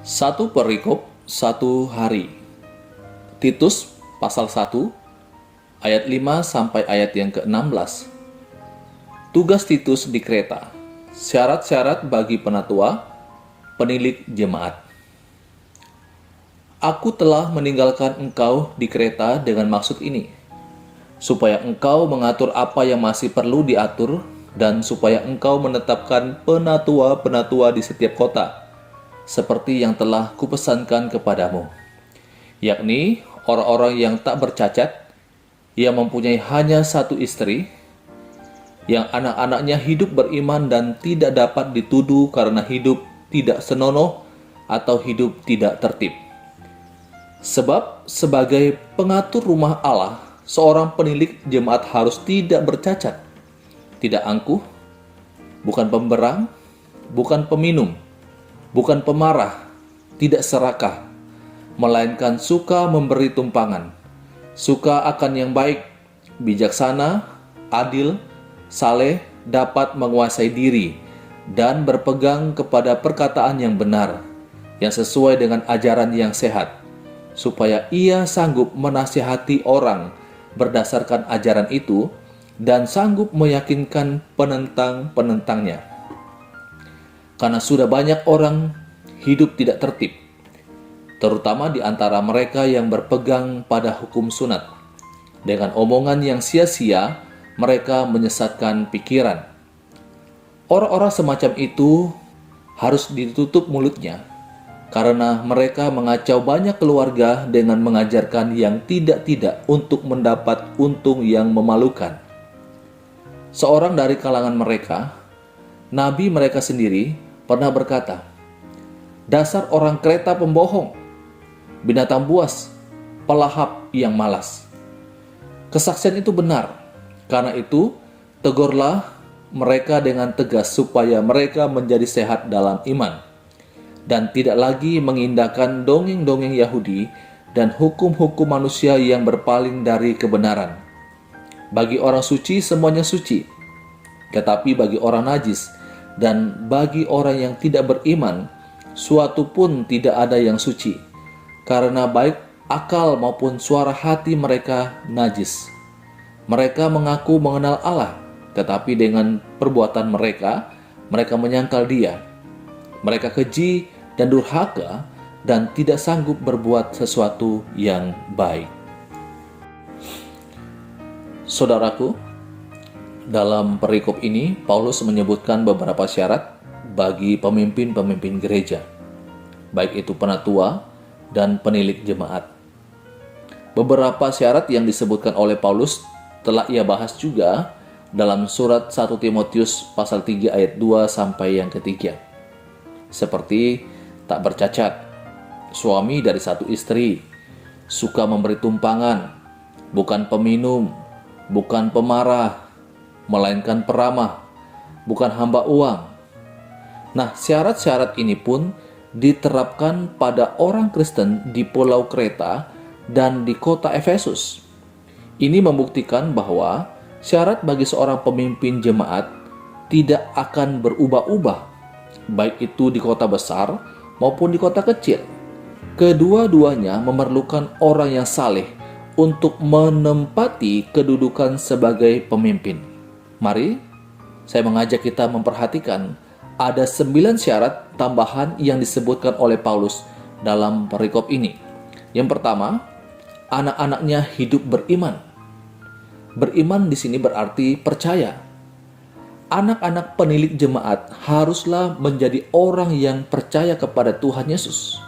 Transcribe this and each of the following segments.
Satu perikop, satu hari. Titus pasal 1 ayat 5 sampai ayat yang ke-16. Tugas Titus di Kreta. Syarat-syarat bagi penatua, penilik jemaat. Aku telah meninggalkan engkau di Kreta dengan maksud ini, supaya engkau mengatur apa yang masih perlu diatur dan supaya engkau menetapkan penatua-penatua di setiap kota, seperti yang telah kupesankan kepadamu, yakni orang-orang yang tak bercacat, yang mempunyai hanya satu istri, yang anak-anaknya hidup beriman dan tidak dapat dituduh karena hidup tidak senonoh atau hidup tidak tertib. Sebab sebagai pengatur rumah Allah, seorang penilik jemaat harus tidak bercacat, tidak angkuh, bukan pemberang, bukan peminum, bukan pemarah, tidak serakah, melainkan suka memberi tumpangan, suka akan yang baik, bijaksana, adil, saleh, dapat menguasai diri, dan berpegang kepada perkataan yang benar, yang sesuai dengan ajaran yang sehat, supaya ia sanggup menasihati orang berdasarkan ajaran itu, dan sanggup meyakinkan penentang-penentangnya. Karena sudah banyak orang hidup tidak tertib, terutama di antara mereka yang berpegang pada hukum sunat. Dengan omongan yang sia-sia, mereka menyesatkan pikiran. Orang-orang semacam itu harus ditutup mulutnya, karena mereka mengacau banyak keluarga dengan mengajarkan yang tidak-tidak untuk mendapat untung yang memalukan. Seorang dari kalangan mereka, nabi mereka sendiri, pernah berkata, "Dasar orang Kreta pembohong, binatang buas, pelahap yang malas." Kesaksian itu benar. Karena itu, tegurlah mereka dengan tegas supaya mereka menjadi sehat dalam iman dan tidak lagi mengindahkan dongeng-dongeng Yahudi dan hukum-hukum manusia yang berpaling dari kebenaran. Bagi orang suci semuanya suci, tetapi bagi orang najis dan bagi orang yang tidak beriman, suatu pun tidak ada yang suci, karena baik akal maupun suara hati mereka najis. Mereka mengaku mengenal Allah, tetapi dengan perbuatan mereka, mereka menyangkal Dia. Mereka keji dan durhaka dan tidak sanggup berbuat sesuatu yang baik. Saudaraku, dalam perikop ini, Paulus menyebutkan beberapa syarat bagi pemimpin-pemimpin gereja, baik itu penatua dan penilik jemaat. Beberapa syarat yang disebutkan oleh Paulus telah ia bahas juga dalam surat 1 Timotius pasal 3 ayat 2 sampai yang ketiga. Seperti tak bercacat, suami dari satu istri, suka memberi tumpangan, bukan peminum, bukan pemarah, melainkan peramah, bukan hamba uang. Nah, syarat-syarat ini pun diterapkan pada orang Kristen di Pulau Kreta dan di kota Efesus. Ini membuktikan bahwa syarat bagi seorang pemimpin jemaat tidak akan berubah-ubah, baik itu di kota besar maupun di kota kecil. Kedua-duanya memerlukan orang yang saleh untuk menempati kedudukan sebagai pemimpin. Mari, saya mengajak kita memperhatikan ada 9 syarat tambahan yang disebutkan oleh Paulus dalam perikop ini. Yang pertama, anak-anaknya hidup beriman. Beriman di sini berarti percaya. Anak-anak penilik jemaat haruslah menjadi orang yang percaya kepada Tuhan Yesus.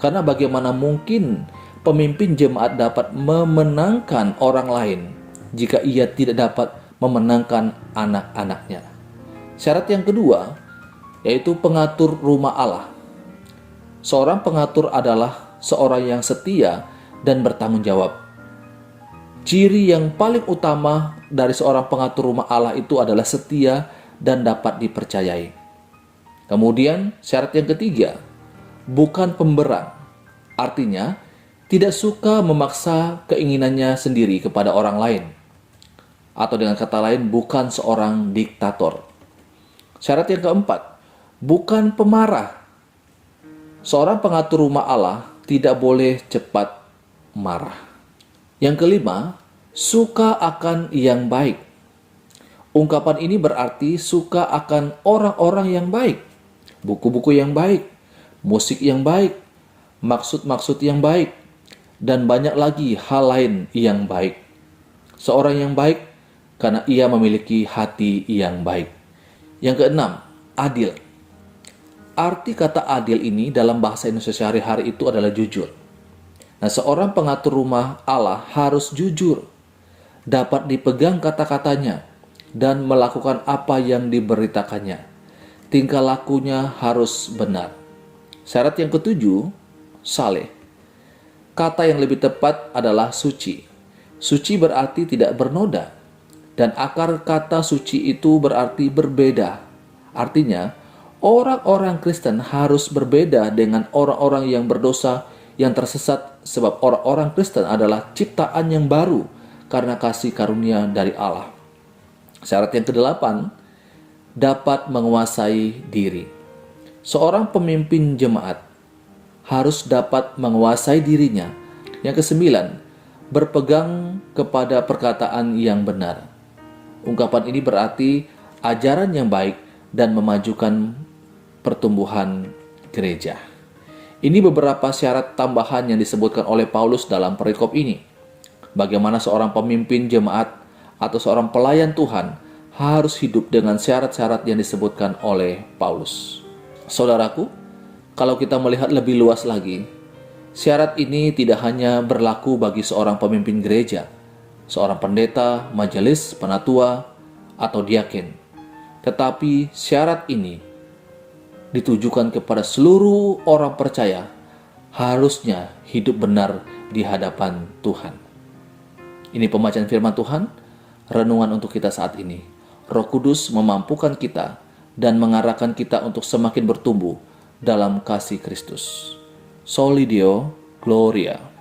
Karena bagaimana mungkin pemimpin jemaat dapat memenangkan orang lain jika ia tidak dapat memenangkan anak-anaknya. Syarat yang kedua, yaitu pengatur rumah Allah. Seorang pengatur adalah seorang yang setia dan bertanggung jawab. Ciri yang paling utama dari seorang pengatur rumah Allah itu adalah setia dan dapat dipercayai. Kemudian syarat yang ketiga, bukan pemberang. Artinya, tidak suka memaksa keinginannya sendiri kepada orang lain. Atau dengan kata lain, bukan seorang diktator. Syarat yang keempat, bukan pemarah. Seorang pengatur rumah Allah tidak boleh cepat marah. Yang kelima, suka akan yang baik. Ungkapan ini berarti suka akan orang-orang yang baik, buku-buku yang baik, musik yang baik, maksud-maksud yang baik, dan banyak lagi hal lain yang baik. Seorang yang baik karena ia memiliki hati yang baik. Yang keenam, adil. Arti kata adil ini dalam bahasa Indonesia sehari-hari itu adalah jujur. Nah, seorang pengatur rumah Allah harus jujur, dapat dipegang kata-katanya, dan melakukan apa yang diberitakannya. Tingkah lakunya harus benar. Syarat yang ketujuh, saleh. Kata yang lebih tepat adalah suci. Suci berarti tidak bernoda. Dan akar kata suci itu berarti berbeda. Artinya, orang-orang Kristen harus berbeda dengan orang-orang yang berdosa, yang tersesat, sebab orang-orang Kristen adalah ciptaan yang baru karena kasih karunia dari Allah. Syarat yang kedelapan, dapat menguasai diri. Seorang pemimpin jemaat harus dapat menguasai dirinya. Yang kesembilan, berpegang kepada perkataan yang benar. Ungkapan ini berarti ajaran yang baik dan memajukan pertumbuhan gereja. Ini beberapa syarat tambahan yang disebutkan oleh Paulus dalam perikop ini. Bagaimana seorang pemimpin jemaat atau seorang pelayan Tuhan harus hidup dengan syarat-syarat yang disebutkan oleh Paulus. Saudaraku, kalau kita melihat lebih luas lagi, syarat ini tidak hanya berlaku bagi seorang pemimpin gereja, seorang pendeta, majelis, penatua, atau diaken. Tetapi syarat ini ditujukan kepada seluruh orang percaya harusnya hidup benar di hadapan Tuhan. Ini pembacaan firman Tuhan, renungan untuk kita saat ini. Roh Kudus memampukan kita dan mengarahkan kita untuk semakin bertumbuh dalam kasih Kristus. Soli Deo Gloria.